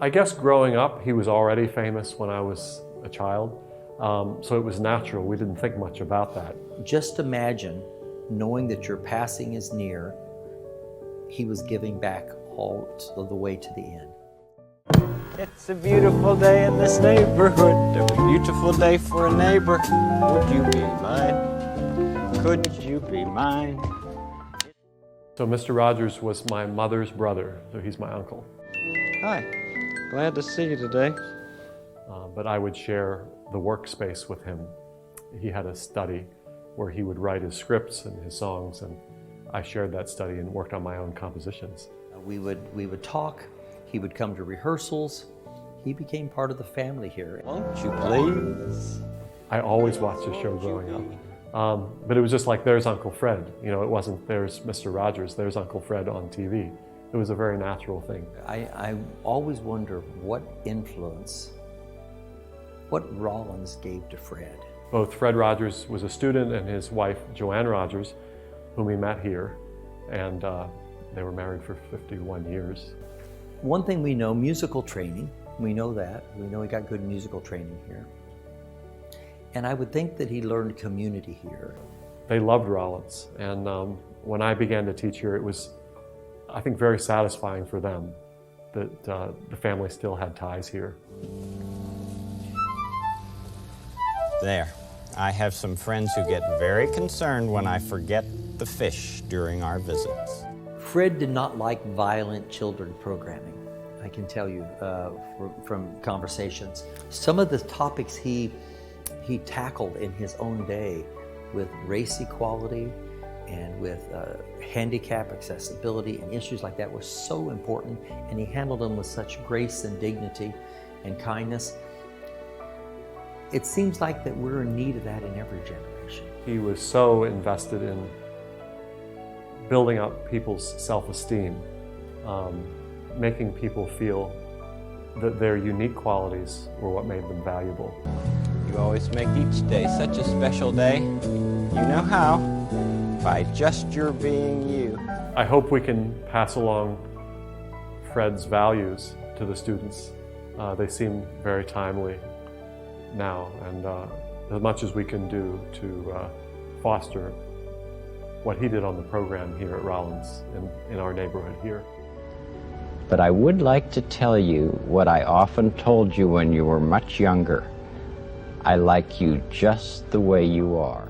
I guess growing up, he was already famous when I was a child, so it was natural. We didn't think much about that. Just imagine knowing that your passing is near. He was giving back all the way to the end. It's a beautiful day in this neighborhood, a beautiful day for a neighbor. Would you be mine? Couldn't you be mine? So Mr. Rogers was my mother's brother, so he's my uncle. Hi, glad to see you today. But I would share the workspace with him. He had a study where he would write his scripts and his songs, and I shared that study and worked on my own compositions. We would talk. He would come to rehearsals. He became part of the family here. Won't you please? I always watched the show growing up. But it was just like, there's Uncle Fred. You know, it wasn't, there's Mr. Rogers, there's Uncle Fred on TV. It was a very natural thing. I always wonder what influence, what Rollins gave to Fred. Both Fred Rogers was a student and his wife, Joanne Rogers, whom we met here, and they were married for 51 years. One thing we know, musical training, we know that. We know he got good musical training here. And I would think that he learned community here. They loved Rollins, and when I began to teach here, it was, I think, very satisfying for them that the family still had ties here. There. I have some friends who get very concerned when I forget the fish during our visits. Fred did not like violent children programming. I can tell you from conversations. Some of the topics he tackled in his own day with race equality and with handicap accessibility and issues like that were so important, and he handled them with such grace and dignity and kindness. It seems like that we're in need of that in every generation. He was so invested in building up people's self-esteem, making people feel that their unique qualities were what made them valuable. You always make each day such a special day. You know how? By just your being you. I hope we can pass along Fred's values to the students. They seem very timely now, and as much as we can do to foster what he did on the program here at Rollins in our neighborhood here. But I would like to tell you what I often told you when you were much younger. I like you just the way you are.